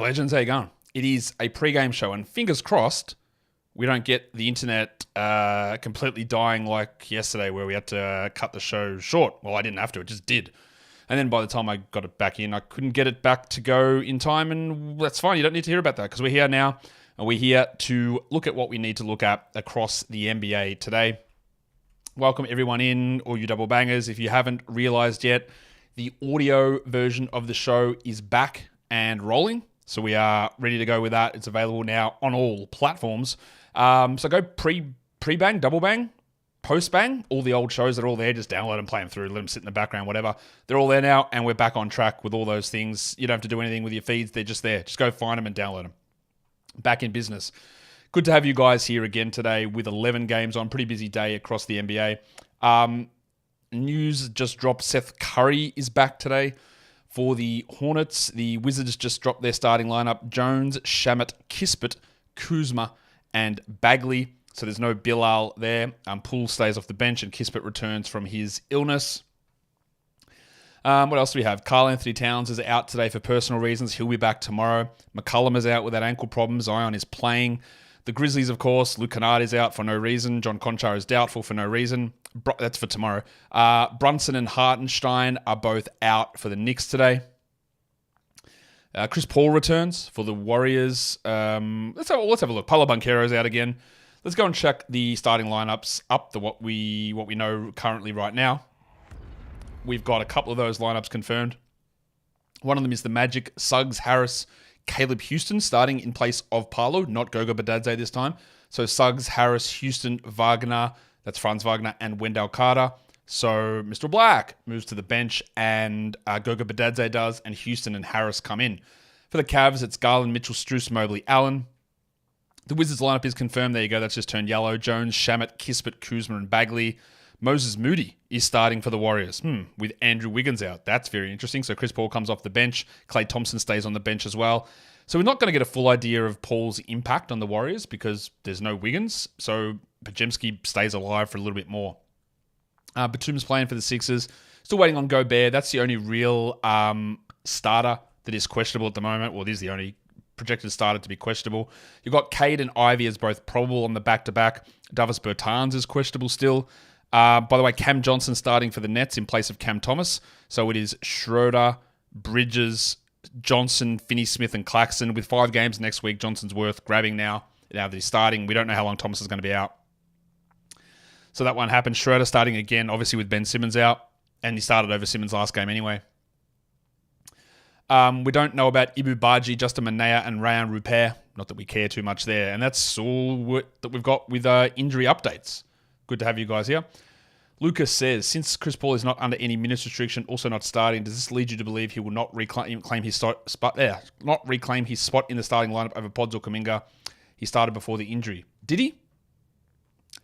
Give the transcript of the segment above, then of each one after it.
legends, how you going? It is a pre-game show, and fingers crossed we don't get the internet completely dying like yesterday where we had to cut the show short. Well, I didn't have to, it just did. And then by the time I got it back in, I couldn't get it back to go in time, and that's fine. You don't need to hear about that because we're here now, and we're here to look at what we need to look at across the NBA today. Welcome everyone in, all you double bangers. If you haven't realized yet, the audio version of the show is back and rolling. So we are ready to go with that. It's available now on all platforms. So go pre-bang, double bang, post-bang. All the old shows are all there. Just download them, play them through, let them sit in the background, whatever. They're all there now, and we're back on track with all those things. You don't have to do anything with your feeds. They're just there. Just go find them and download them. Back in business. Good to have you guys here again today with 11 games on. Pretty busy day across the NBA. News just dropped. Seth Curry is back today for the Hornets. The Wizards just dropped their starting lineup. Jones, Shamet, Kispert, Kuzma, and Bagley. So there's no Bilal there. Poole stays off the bench, and Kispert returns from his illness. What else do we have? Karl Anthony Towns is out today for personal reasons. He'll be back tomorrow. McCollum is out with that ankle problem. Zion is playing. The Grizzlies, of course. Luke Kennard is out for no reason. John Conchar is doubtful for no reason. That's for tomorrow. Brunson and Hartenstein are both out for the Knicks today. Chris Paul returns for the Warriors. Let's have a look. Paolo Banchero's out again. Let's go and check the starting lineups up to what we know currently right now. We've got a couple of those lineups confirmed. One of them is the Magic, Suggs, Harris, Caleb Houston starting in place of Paolo, not Goga Bitadze this time. So Suggs, Harris, Houston, Wagner, that's Franz Wagner, and Wendell Carter. So Mr. Black moves to the bench, and Goga Bitadze does, and Houston and Harris come in. For the Cavs, it's Garland, Mitchell, Strus, Mobley, Allen. The Wizards lineup is confirmed. There you go. That's just turned yellow. Jones, Shamet, Kispert, Kuzma, and Bagley. Moses Moody is starting for the Warriors with Andrew Wiggins out. That's very interesting. So Chris Paul comes off the bench. Klay Thompson stays on the bench as well. So we're not going to get a full idea of Paul's impact on the Warriors because there's no Wiggins. So Podziemski stays alive for a little bit more. Batum's playing for the Sixers. Still waiting on Gobert. That's the only real starter that is questionable at the moment. Well, it is the only projected starter to be questionable. You've got Cade and Ivy as both probable on the back-to-back. Davis Bertans is questionable still. By the way, Cam Johnson starting for the Nets in place of Cam Thomas. So it is Schroeder, Bridges, Johnson, Finney-Smith, and Claxton. With 5 games next week, Johnson's worth grabbing now that he's starting. We don't know how long Thomas is going to be out. So that one happened. Schroeder starting again, obviously with Ben Simmons out. And he started over Simmons last game anyway. We don't know about Ibu Baji, Justin Manea, and Rayan Rupert. Not that we care too much there. And that's all that we've got with injury updates. Good to have you guys here. Lucas says, since Chris Paul is not under any minutes restriction, also not starting, does this lead you to believe he will not reclaim his spot in the starting lineup over Pods or Kuminga? He started before the injury. Did he?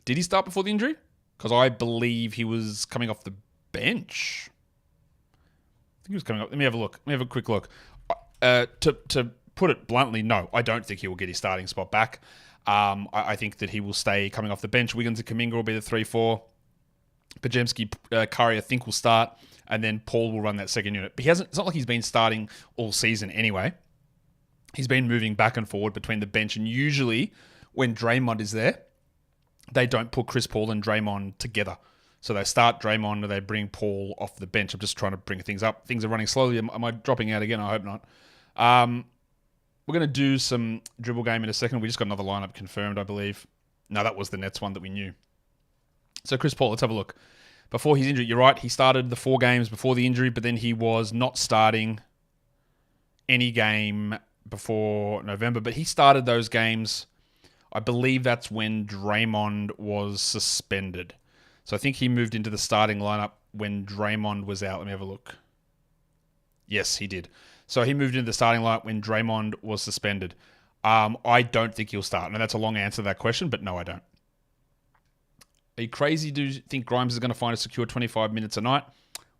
Did he start before the injury? Because I believe he was coming off the bench. I think he was coming up. Let me have a look. Let me have a quick look. To put it bluntly, no, I don't think he will get his starting spot back. I think that he will stay coming off the bench. Wiggins and Kuminga will be the 3-4. Podziemski, Curry, I think will start, and then Paul will run that second unit. But it's not like he's been starting all season anyway. He's been moving back and forward between the bench, and usually when Draymond is there, they don't put Chris Paul and Draymond together. So they start Draymond and they bring Paul off the bench. I'm just trying to bring things up. Things are running slowly. Am I dropping out again? I hope not. We're going to do some dribble game in a second. We just got another lineup confirmed, I believe. No, that was the Nets one that we knew. So Chris Paul, let's have a look. Before his injury, you're right, he started the 4 games before the injury, but then he was not starting any game before November. But he started those games, I believe that's when Draymond was suspended. So I think he moved into the starting lineup when Draymond was out. Let me have a look. Yes, he did. So he moved into the starting lineup when Draymond was suspended. I don't think he'll start. Now, that's a long answer to that question, but no, I don't. Are you crazy to think Grimes is going to find a secure 25 minutes a night?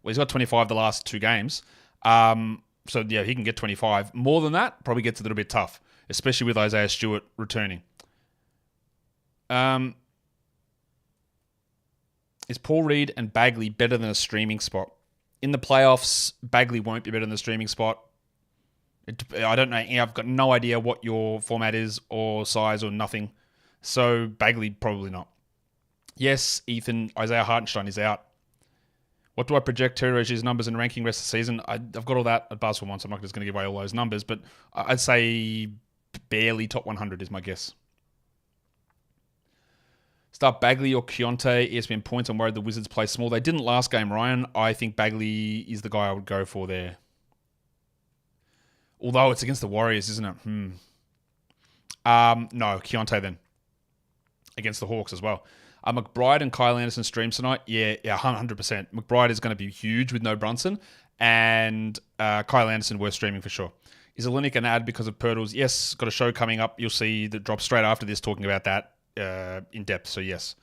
Well, he's got 25 the last 2 games. So, yeah, he can get 25. More than that, probably gets a little bit tough, especially with Isaiah Stewart returning. Is Paul Reed and Bagley better than a streaming spot? In the playoffs, Bagley won't be better than the streaming spot. I don't know. I've got no idea what your format is or size or nothing. So Bagley, probably not. Yes, Ethan, Isaiah Hartenstein is out. What do I project Terry Rozier's numbers and ranking rest of the season? I've got all that at Basketball One, so I'm not just going to give away all those numbers, but I'd say barely top 100 is my guess. Start Bagley or Keontae, ESPN points. I'm worried the Wizards play small. They didn't last game, Ryan. I think Bagley is the guy I would go for there. Although it's against the Warriors, isn't it? No, Keontae then. Against the Hawks as well. McBride and Kyle Anderson streams tonight. Yeah, 100%. McBride is going to be huge with no Brunson. And Kyle Anderson worth streaming for sure. Is Olynyk an ad because of Pirtles? Yes, got a show coming up. You'll see the drop straight after this talking about that in depth. So yes.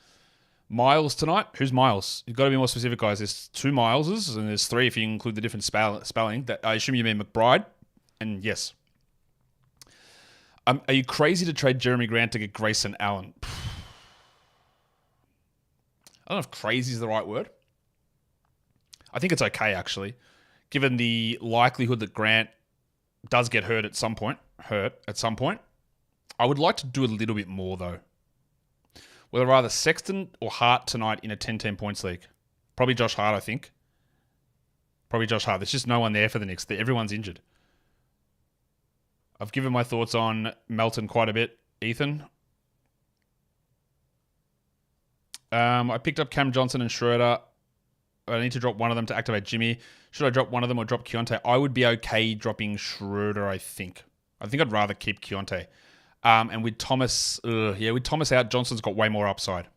Miles tonight. Who's Miles? You've got to be more specific, guys. There's 2 Mileses and there's 3 if you include the different spelling. That I assume you mean McBride. And yes. Are you crazy to trade Jeremy Grant to get Grayson Allen? I don't know if crazy is the right word. I think it's okay, actually. Given the likelihood that Grant does get hurt at some point. I would like to do a little bit more, though. Would I rather Sexton or Hart tonight in a 10-10 points league? Probably Josh Hart, I think. There's just no one there for the Knicks. Everyone's injured. I've given my thoughts on Melton quite a bit, Ethan. I picked up Cam Johnson and Schroeder. I need to drop one of them to activate Jimmy. Should I drop one of them or drop Keontae? I would be okay dropping Schroeder, I think. I'd rather keep Keontae. And with Thomas, out, Johnson's got way more upside.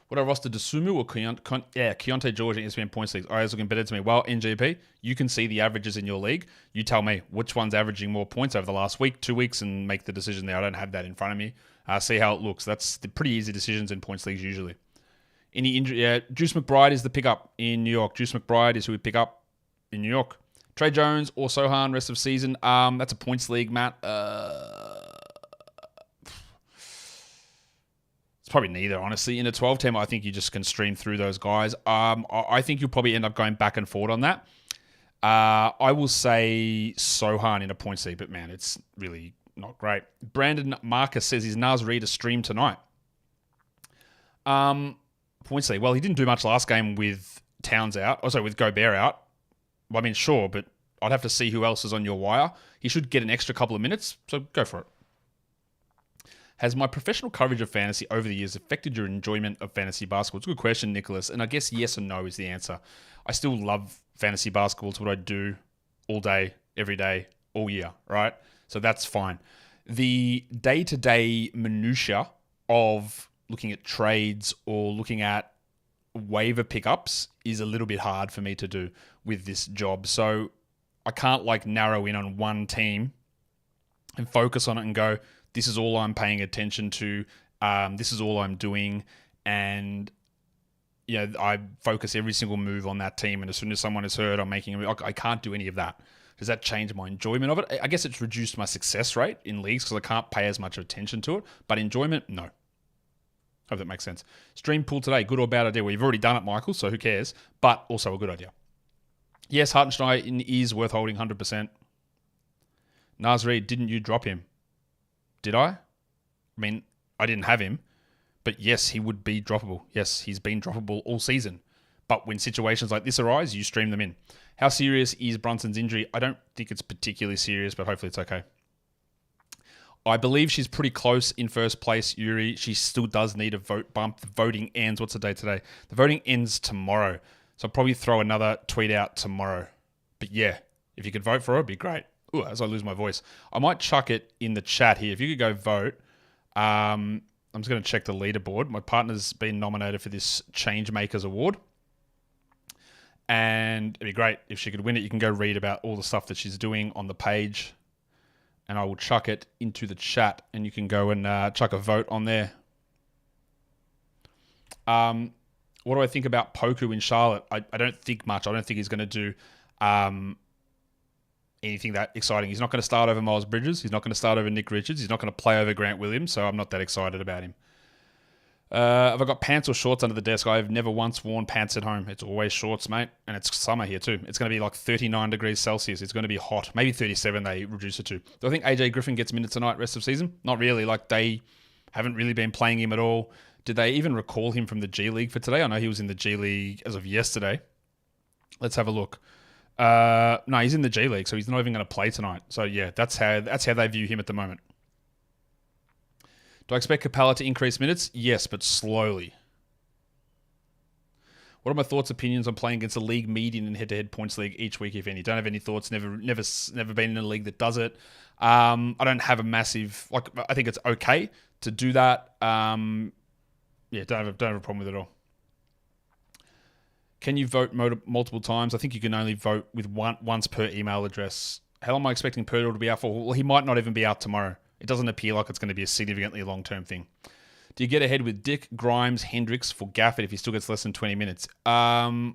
Would I roster Dosunmu or Keontae George in ESPN points leagues? It's looking better to me. Well, in GP, you can see the averages in your league. You tell me which one's averaging more points over the last week, 2 weeks, and make the decision there. I don't have that in front of me. See how it looks. That's the pretty easy decisions in points leagues usually. Any injury? Yeah, Juice McBride is the pickup in New York. Juice McBride is who we pick up in New York. Trey Jones or Sohan rest of season. That's a points league, Matt. It's probably neither, honestly. In a 12 team, I think you just can stream through those guys. I think you'll probably end up going back and forth on that. I will say Sohan in a points league, but man, it's really not great. Brandon Marcus says, is Naz Reid a stream tonight? Points league. Well, he didn't do much last game with Towns out. Also, with Gobert out. Well, I mean, sure, but I'd have to see who else is on your wire. He should get an extra couple of minutes, so go for it. Has my professional coverage of fantasy over the years affected your enjoyment of fantasy basketball? It's a good question, Nicholas, and I guess yes and no is the answer. I still love fantasy basketball. It's what I do all day, every day, all year, right? So that's fine. The day-to-day minutia of looking at trades or looking at waiver pickups is a little bit hard for me to do with this job. So I can't narrow in on one team and focus on it and go, this is all I'm paying attention to. This is all I'm doing. And I focus every single move on that team. And as soon as someone is hurt, I'm making a move. I can't do any of that. Does that change my enjoyment of it? I guess it's reduced my success rate in leagues because I can't pay as much attention to it. But enjoyment, no. Hope that makes sense. Stream pool today, good or bad idea? Well, you've already done it, Michael, so who cares? But also a good idea. Yes, Hartenstein is worth holding 100%. Naz Reid, didn't you drop him? Did I? I mean, I didn't have him. But yes, he would be droppable. Yes, he's been droppable all season. But when situations like this arise, you stream them in. How serious is Brunson's injury? I don't think it's particularly serious, but hopefully it's okay. I believe she's pretty close in first place, Yuri. She still does need a vote bump. The voting ends. What's the date today? The voting ends tomorrow. So I'll probably throw another tweet out tomorrow. But yeah, if you could vote for her, it'd be great. Ooh, as I lose my voice. I might chuck it in the chat here. If you could go vote. I'm just going to check the leaderboard. My partner's been nominated for this Changemakers Award. And it'd be great if she could win it. You can go read about all the stuff that she's doing on the page. And I will chuck it into the chat, and you can go and chuck a vote on there. What do I think about Poku in Charlotte? I don't think much. I don't think he's going to do anything that exciting. He's not going to start over Miles Bridges. He's not going to start over Nick Richards. He's not going to play over Grant Williams, so I'm not that excited about him. Have I got pants or shorts under the desk? I've never once worn pants at home. It's always shorts, mate. And it's summer here too. It's going to be like 39 degrees Celsius. It's going to be hot. Maybe 37 they reduce it to. Do I think AJ Griffin gets minutes tonight rest of season? Not really. Like, they haven't really been playing him at all. Did they even recall him from the G League for today? I know he was in the G League as of yesterday. Let's have a look. No, he's in the G League, so he's not even going to play tonight. So yeah, that's how they view him at the moment. Do I expect Capella to increase minutes? Yes, but slowly. What are my thoughts, opinions on playing against a league median in head-to-head points league each week, if any? Don't have any thoughts. Never been in a league that does it. I don't have a massive, like, I think it's okay to do that. Don't have a problem with it at all. Can you vote multiple times? I think you can only vote with once per email address. How long am I expecting Purdle to be out for? Well, he might not even be out tomorrow. It doesn't appear like it's going to be a significantly long-term thing. Do you get ahead with Dick, Grimes, Hendricks for Gafford if he still gets less than 20 minutes? I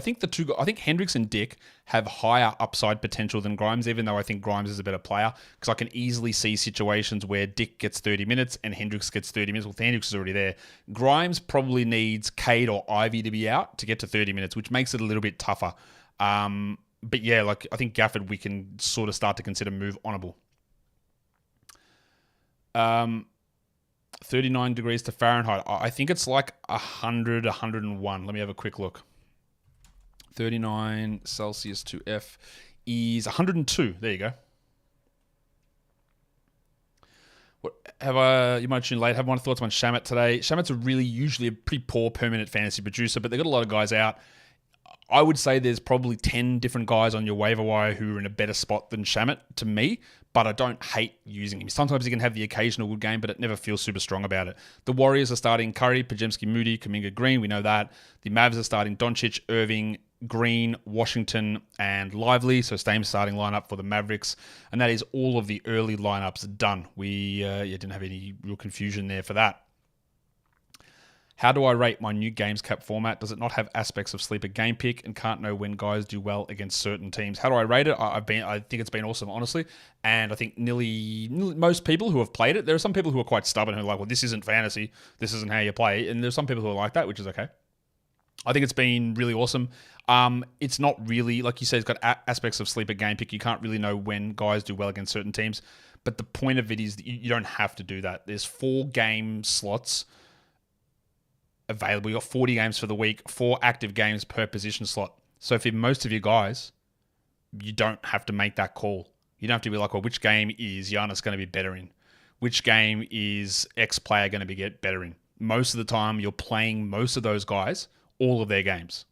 think Hendricks and Dick have higher upside potential than Grimes, even though I think Grimes is a better player, because I can easily see situations where Dick gets 30 minutes and Hendricks gets 30 minutes. Well, Hendricks is already there. Grimes probably needs Cade or Ivy to be out to get to 30 minutes, which makes it a little bit tougher. But yeah, like, I think Gafford we can sort of start to consider move onable. 39 degrees to Fahrenheit. I think it's like 100, 101. Let me have a quick look. 39 Celsius to F is 102. There you go. You might tune late. Have one thoughts on Shamet today. Shamet's usually a pretty poor permanent fantasy producer, but they've got a lot of guys out. I would say there's probably 10 different guys on your waiver wire who are in a better spot than Shamet to me, but I don't hate using him. Sometimes he can have the occasional good game, but it never feels super strong about it. The Warriors are starting Curry, Pajemski, Moody, Kuminga, Green. We know that. The Mavs are starting Doncic, Irving, Green, Washington, and Lively. So same starting lineup for the Mavericks. And that is all of the early lineups done. We didn't have any real confusion there for that. How do I rate my new games cap format? Does it not have aspects of sleeper game pick and can't know when guys do well against certain teams? How do I rate it? I think it's been awesome, honestly. And I think most people who have played it, there are some people who are quite stubborn who are like, well, this isn't fantasy. This isn't how you play. And there's some people who are like that, which is okay. I think it's been really awesome. It's not really, like you said, it's got aspects of sleeper game pick. You can't really know when guys do well against certain teams. But the point of it is that you don't have to do that. There's 4 game slots available. You got 40 games for the week, 4 active games per position slot. So for most of your guys, you don't have to make that call. You don't have to be like, well, which game is Giannis going to be better in? Which game is X player going to get better in? Most of the time, you're playing most of those guys, all of their games.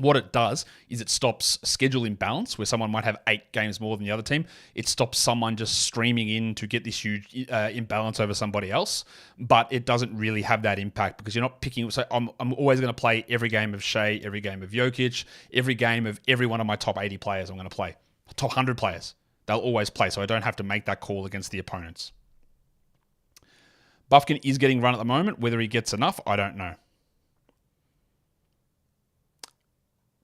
What it does is it stops schedule imbalance where someone might have 8 games more than the other team. It stops someone just streaming in to get this huge imbalance over somebody else, but it doesn't really have that impact because you're not picking. So I'm always going to play every game of Shea, every game of Jokic, every game of every one of my top 80 players I'm going to play. Top 100 players. They'll always play, so I don't have to make that call against the opponents. Buffkin is getting run at the moment. Whether he gets enough, I don't know.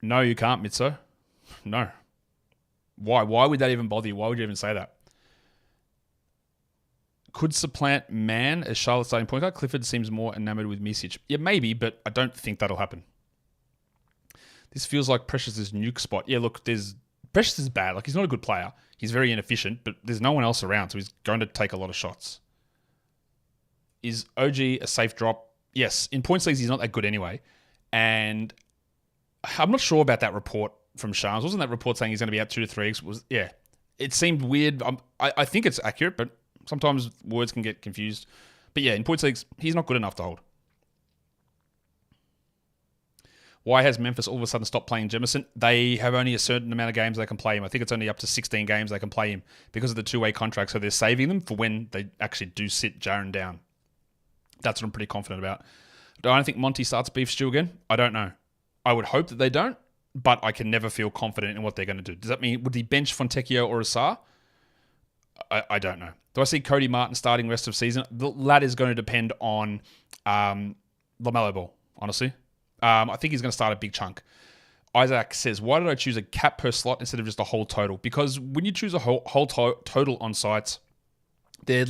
No, you can't, Mitso. No. Why? Why would that even bother you? Why would you even say that? Could supplant Man as Charlotte's starting point guard? Clifford seems more enamored with Misic. Yeah, maybe, but I don't think that'll happen. This feels like Precious' nuke spot. Yeah, look, Precious is bad. Like, he's not a good player. He's very inefficient, but there's no one else around, so he's going to take a lot of shots. Is OG a safe drop? Yes. In points leagues, he's not that good anyway. And I'm not sure about that report from Shams. Wasn't that report saying he's going to be out 2 to 3 weeks? Yeah. It seemed weird. I think it's accurate, but sometimes words can get confused. But yeah, in points leagues, he's not good enough to hold. Why has Memphis all of a sudden stopped playing Jemison? They have only a certain amount of games they can play him. I think it's only up to 16 games they can play him because of the 2-way contract. So they're saving them for when they actually do sit Jaren down. That's what I'm pretty confident about. Do I think Monty starts beef stew again? I don't know. I would hope that they don't, but I can never feel confident in what they're going to do. Does that mean, would he bench Fontecchio or Asar? I don't know. Do I see Cody Martin starting rest of season? That is going to depend on LaMelo Ball, honestly. I think he's going to start a big chunk. Isaac says, why did I choose a cap per slot instead of just a whole total? Because when you choose a whole total on sites, there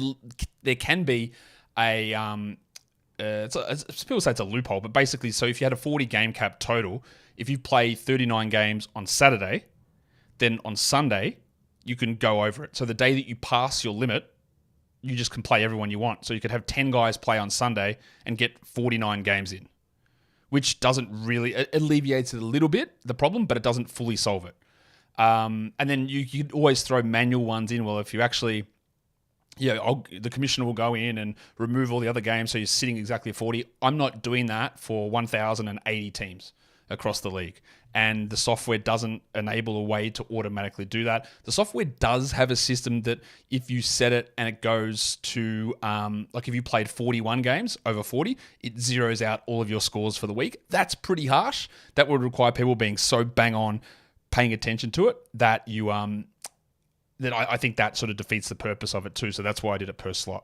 can be a people say it's a loophole, but basically, so if you had a 40 game cap total, if you play 39 games on Saturday, then on Sunday, you can go over it. So the day that you pass your limit, you just can play everyone you want. So you could have 10 guys play on Sunday and get 49 games in, which doesn't really, it alleviates it a little bit, the problem, but it doesn't fully solve it. And then you could always throw manual ones in. Well, if you actually, the commissioner will go in and remove all the other games, so you're sitting exactly at 40. I'm not doing that for 1,080 teams across the league. And the software doesn't enable a way to automatically do that. The software does have a system that if you set it and it goes to, like if you played 41 games over 40, it zeroes out all of your scores for the week. That's pretty harsh. That would require people being so bang on paying attention to it that you that I think that sort of defeats the purpose of it too. So that's why I did it per slot.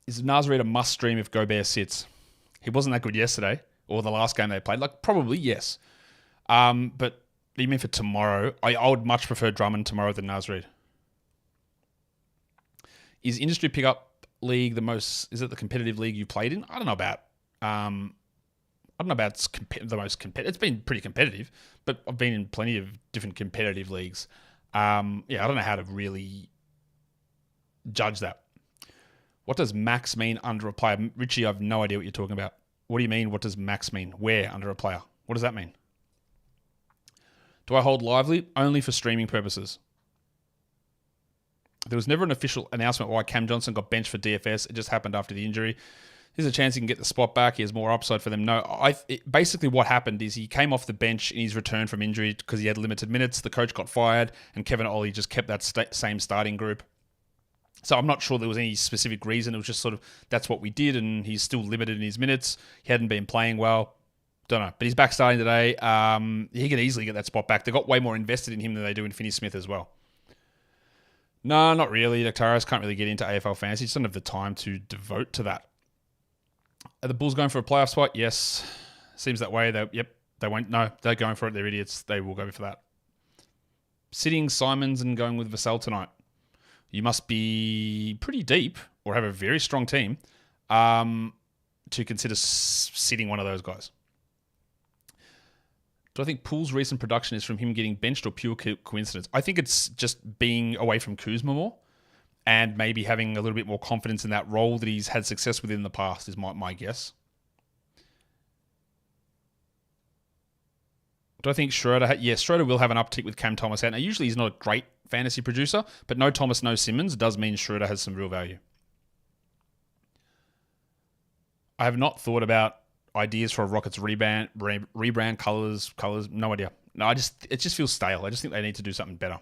Is Nasrid a must stream if Gobert sits? He wasn't that good yesterday or the last game they played. Like probably yes, but even for tomorrow, I would much prefer Drummond tomorrow than Nasrid. Is industry pickup league the most? Is it the competitive league you played in? I don't know about. The most competitive. It's been pretty competitive, but I've been in plenty of different competitive leagues. I don't know how to really judge that. What does max mean under a player? Richie, I have no idea what you're talking about. What do you mean? What does max mean? Where under a player? What does that mean? Do I hold lively? Only for streaming purposes. There was never an official announcement why Cam Johnson got benched for DFS. It just happened after the injury. There's a chance he can get the spot back. He has more upside for them. No, basically what happened is he came off the bench in his return from injury because he had limited minutes. The coach got fired, and Kevin Ollie just kept that same starting group. So I'm not sure there was any specific reason. It was just sort of, that's what we did, and he's still limited in his minutes. He hadn't been playing well. Don't know. But he's back starting today. He could easily get that spot back. They got way more invested in him than they do in Finney Smith as well. No, not really. Doctaris can't really get into AFL fantasy. Just don't have the time to devote to that. Are the Bulls going for a playoff spot? Yes. Seems that way. They won't. No, they're going for it. They're idiots. They will go for that. Sitting Simons and going with Vassell tonight. You must be pretty deep or have a very strong team to consider sitting one of those guys. Do I think Poole's recent production is from him getting benched or pure coincidence? I think it's just being away from Kuzma more and maybe having a little bit more confidence in that role that he's had success with in the past is my guess. Do I think Schroeder... Yes, Schroeder will have an uptick with Cam Thomas out. Now, usually he's not a great fantasy producer, but no Thomas, no Simmons does mean Schroeder has some real value. I have not thought about ideas for a Rockets rebrand colors, no idea. No, it just feels stale. I just think they need to do something better.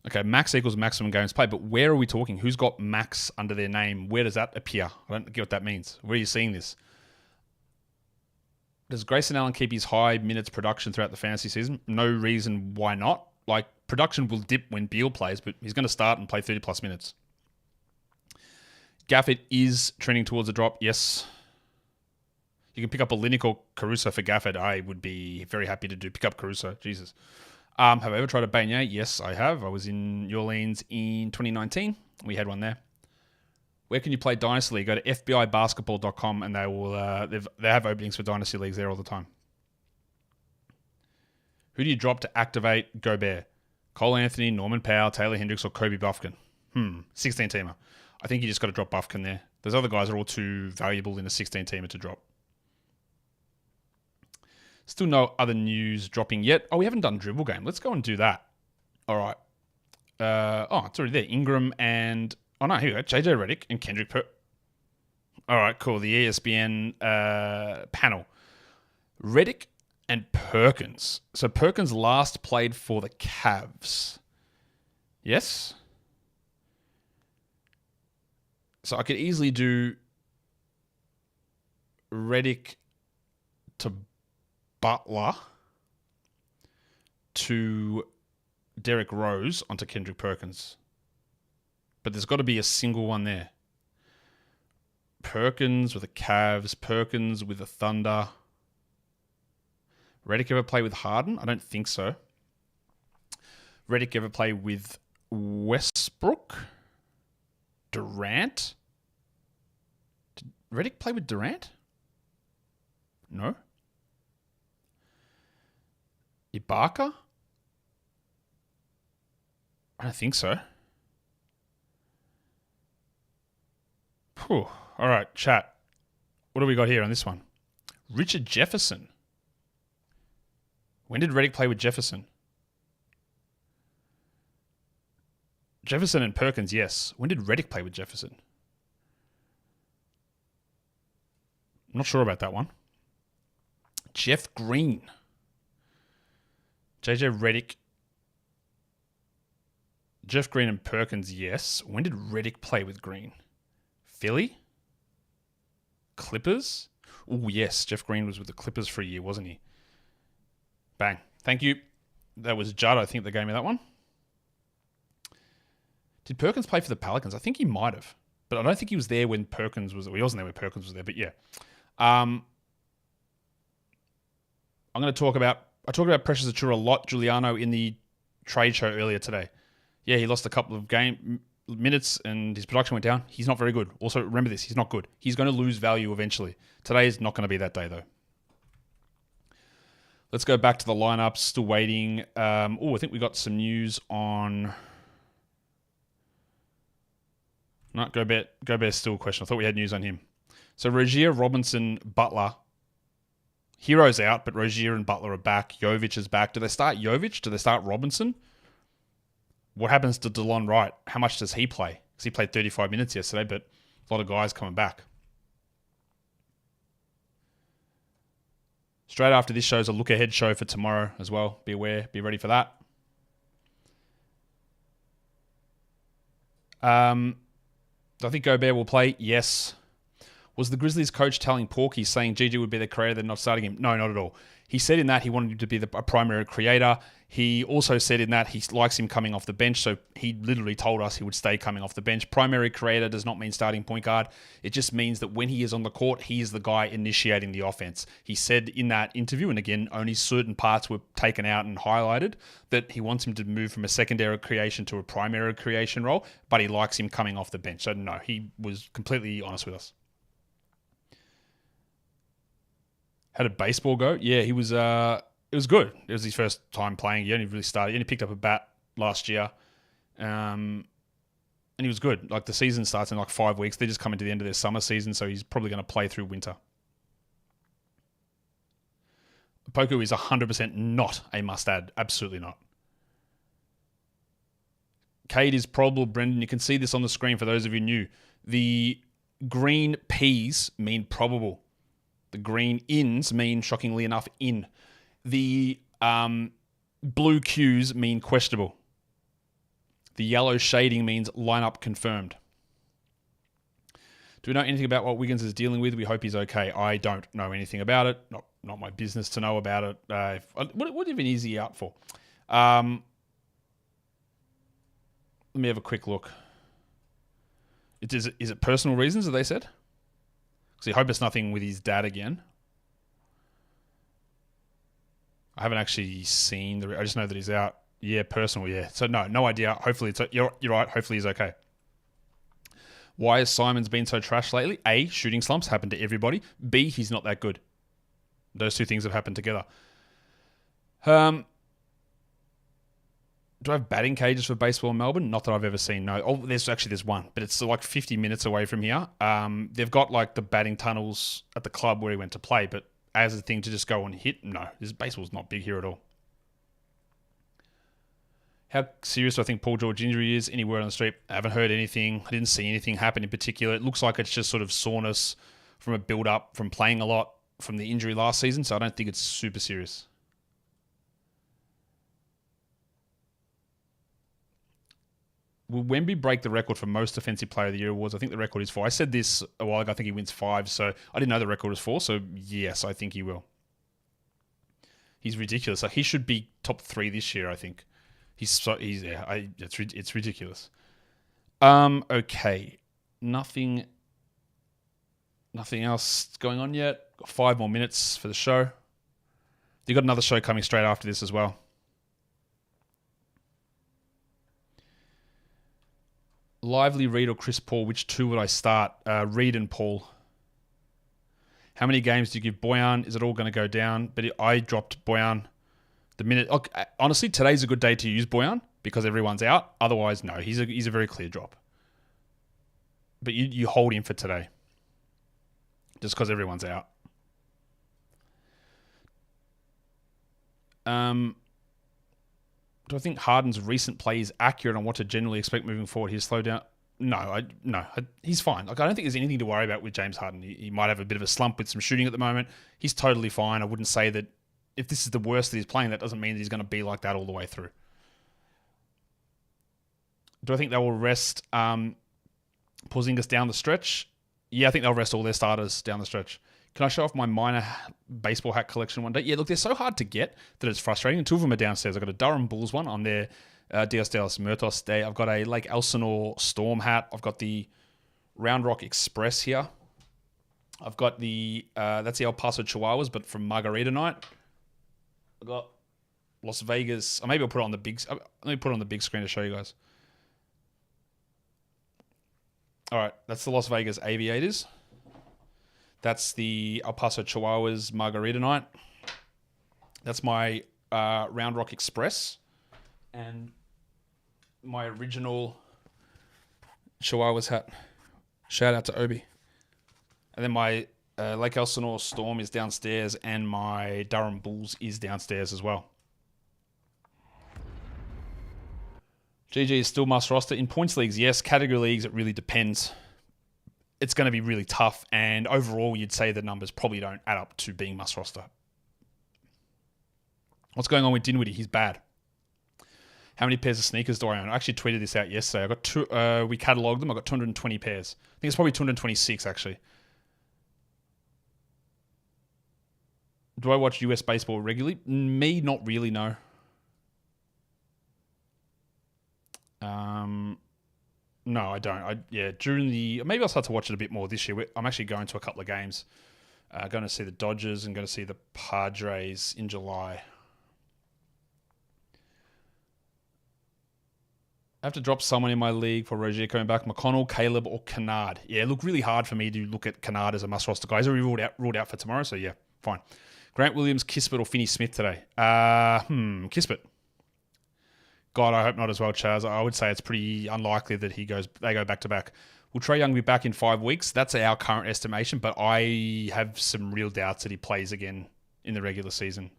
Okay, max equals maximum games played, but where are we talking? Who's got max under their name? Where does that appear? I don't get what that means. Where are you seeing this? Does Grayson Allen keep his high minutes production throughout the fantasy season? No reason why not. Like, production will dip when Beal plays, but he's going to start and play 30-plus minutes. Gafford is trending towards a drop, yes. You can pick up a Linnick or Caruso for Gafford. I would be very happy to pick up Caruso. Jesus. Have I ever tried a Baignat? Yes, I have. I was in New Orleans in 2019. We had one there. Where can you play Dynasty League? Go to fbibasketball.com and they will. They have openings for Dynasty Leagues there all the time. Who do you drop to activate Gobert? Cole Anthony, Norman Powell, Taylor Hendricks, or Kobe Buffkin? 16-teamer. I think you just got to drop Buffkin there. Those other guys are all too valuable in a 16-teamer to drop. Still no other news dropping yet. Oh, we haven't done Dribble Game. Let's go and do that. All right. It's already there. Ingram and... Oh, no, here we go. JJ Redick and Kendrick All right, cool. The ESPN panel. Redick and Perkins. So Perkins last played for the Cavs. Yes? So I could easily do Redick to Butler to Derrick Rose onto Kendrick Perkins. But there's got to be a single one there. Perkins with the Cavs. Perkins with the Thunder. Redick ever play with Harden? I don't think so. Reddick ever play with Westbrook? Durant? Did Reddick play with Durant? No. Ibaka? I don't think so. Whew. All right, chat. What do we got here on this one? Richard Jefferson. When did Reddick play with Jefferson? Jefferson and Perkins, yes. When did Reddick play with Jefferson? I'm not sure about that one. Jeff Green. JJ Reddick. Jeff Green and Perkins, yes. When did Reddick play with Green? Philly? Clippers? Oh, yes. Jeff Green was with the Clippers for a year, wasn't he? Bang. Thank you. That was Judd, I think, that gave me that one. Did Perkins play for the Pelicans? I think he might have. But I don't think he was there when Perkins was... Well, he wasn't there when Perkins was there, but yeah. I'm going to talk about... I talked about Precious Achiuwa a lot, Giuliano, in the trade show earlier today. Yeah, he lost a couple of minutes and his production went down. He's not very good. Also, remember this, he's not good. He's going to lose value eventually. Today is not going to be that day, though. Let's go back to the lineups. Still waiting. I think we got some news on... No, Gobert's still a question. I thought we had news on him. So Rozier, Robinson, Butler. Hero's out, but Rozier and Butler are back. Jovic is back. Do they start Jovic? Do they start Robinson? What happens to DeLon Wright? How much does he play? Because he played 35 minutes yesterday, but a lot of guys coming back. Straight after this show's a look-ahead show for tomorrow as well. Be aware. Be ready for that. Do I think Gobert will play? Yes. Was the Grizzlies coach telling Porky saying Gigi would be the creator, they're not starting him? No, not at all. He said in that he wanted him to be a primary creator. He also said in that he likes him coming off the bench, so he literally told us he would stay coming off the bench. Primary creator does not mean starting point guard. It just means that when he is on the court, he is the guy initiating the offense. He said in that interview, and again, only certain parts were taken out and highlighted, that he wants him to move from a secondary creation to a primary creation role, but he likes him coming off the bench. So no, he was completely honest with us. How did baseball go? Yeah, he was. It was good. It was his first time playing. He only really started. He only picked up a bat last year, and he was good. Like the season starts in like 5 weeks. They're just coming to the end of their summer season, so he's probably going to play through winter. Poku is 100% not a must-add. Absolutely not. Cade is probable, Brendan. You can see this on the screen for those of you new. The green P's mean probable. The green ins mean, shockingly enough, in. The blue Qs mean questionable. The yellow shading means lineup confirmed. Do we know anything about what Wiggins is dealing with? We hope he's okay. I don't know anything about it. Not my business to know about it. What even is he out for? Let me have a quick look. Is it personal reasons, have they said? Because I hope it's nothing with his dad again. I haven't actually seen I just know that he's out. Yeah, personal, yeah. So no idea. Hopefully you're right. Hopefully he's okay. Why has Simons been so trash lately? A, shooting slumps happen to everybody. B, he's not that good. Those two things have happened together. Do I have batting cages for baseball in Melbourne? Not that I've ever seen, no. Oh, there's one, but it's like 50 minutes away from here. They've got like the batting tunnels at the club where he went to play, but as a thing to just go and hit, no. This baseball's not big here at all. How serious do I think Paul George injury is? Any word on the street? I haven't heard anything. I didn't see anything happen in particular. It looks like it's just sort of soreness from a build-up, from playing a lot, from the injury last season, so I don't think it's super serious. Will Wemby break the record for most Defensive Player of the Year awards? I think the record is 4. I said this a while ago. I think he wins 5, so I didn't know the record was 4, so yes, I think he will. He's ridiculous. Like, he should be top 3 this year, I think. It's ridiculous. Okay. Nothing else going on yet. Got 5 more minutes for the show. You got another show coming straight after this as well. Lively, Reed, or Chris Paul, which two would I start? Reed and Paul. How many games do you give Boyan? Is it all going to go down? But I dropped Boyan the minute. Look, honestly, today's a good day to use Boyan because everyone's out. Otherwise, no, he's a very clear drop. But you hold him for today just because everyone's out. Do I think Harden's recent play is accurate on what to generally expect moving forward? He's slowed down. No, he's fine. Like, I don't think there's anything to worry about with James Harden. He might have a bit of a slump with some shooting at the moment. He's totally fine. I wouldn't say that if this is the worst that he's playing, that doesn't mean that he's going to be like that all the way through. Do I think they will rest Porzingis down the stretch? Yeah, I think they'll rest all their starters down the stretch. Can I show off my minor baseball hat collection one day? Yeah, look, they're so hard to get that it's frustrating. Two of them are downstairs. I've got a Durham Bulls one on their Dios de los Muertos Day. I've got a Lake Elsinore Storm hat. I've got the Round Rock Express here. I've got the, that's the El Paso Chihuahuas, but from Margarita Night. I've got Las Vegas. Or maybe I'll put it on the big, let me put it on the big screen to show you guys. All right, that's the Las Vegas Aviators. That's the El Paso Chihuahuas Margarita Night. That's my Round Rock Express. And my original Chihuahuas hat. Shout out to Obi. And then my Lake Elsinore Storm is downstairs, and my Durham Bulls is downstairs as well. GG is still must roster. In points leagues, yes. Category leagues, it really depends. It's going to be really tough, and overall, you'd say the numbers probably don't add up to being must roster. What's going on with Dinwiddie? He's bad. How many pairs of sneakers do I own? I actually tweeted this out yesterday. I got two. We catalogued them. I got 220 pairs. I think it's probably 226 actually. Do I watch US baseball regularly? Me, not really. No. No, I don't. During the maybe I'll start to watch it a bit more this year. I'm actually going to a couple of games. Going to see the Dodgers and going to see the Padres in July. I have to drop someone in my league for Rozier coming back. McConnell, Caleb, or Kennard. Yeah, look, really hard for me to look at Kennard as a must roster guy. He's already ruled out for tomorrow, so yeah, fine. Grant Williams, Kispert, or Finney Smith today? Kispert. God, I hope not as well, Chaz. I would say it's pretty unlikely that they go back to back. Will Trae Young be back in 5 weeks? That's our current estimation, but I have some real doubts that he plays again in the regular season.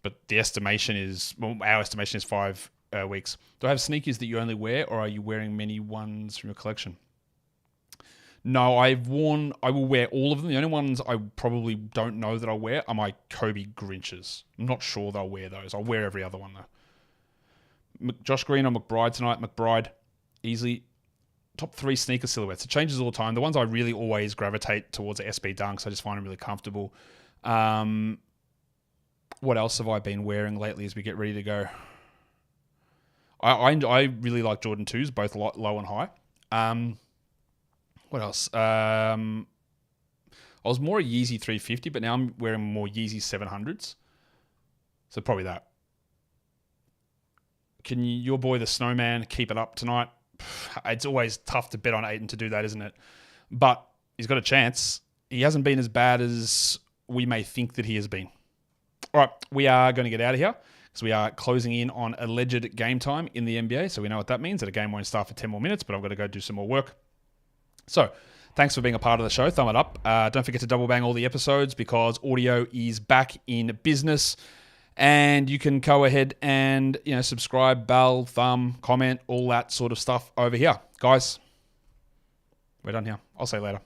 But the estimation is, our estimation is 5 weeks. Do I have sneakers that you only wear, or are you wearing many ones from your collection? No, I will wear all of them. The only ones I probably don't know that I'll wear are my Kobe Grinches. I'm not sure they'll wear those. I'll wear every other one though. Josh Green or McBride tonight. McBride, easily. Top 3 sneaker silhouettes. It changes all the time. The ones I really always gravitate towards are SB Dunks. I just find them really comfortable. What else have I been wearing lately as we get ready to go? I really like Jordan 2s, both low and high. What else? I was more a Yeezy 350, but now I'm wearing more Yeezy 700s. So probably that. Can your boy, the Snowman, keep it up tonight? It's always tough to bet on Ayton to do that, isn't it? But he's got a chance. He hasn't been as bad as we may think that he has been. All right, we are going to get out of here because we are closing in on alleged game time in the NBA. So we know what that means, that a game won't start for 10 more minutes, but I've got to go do some more work. So thanks for being a part of the show. Thumb it up. Don't forget to double bang all the episodes because audio is back in business. And you can go ahead and, subscribe, bell, thumb, comment, all that sort of stuff over here. Guys, we're done here. I'll see you later.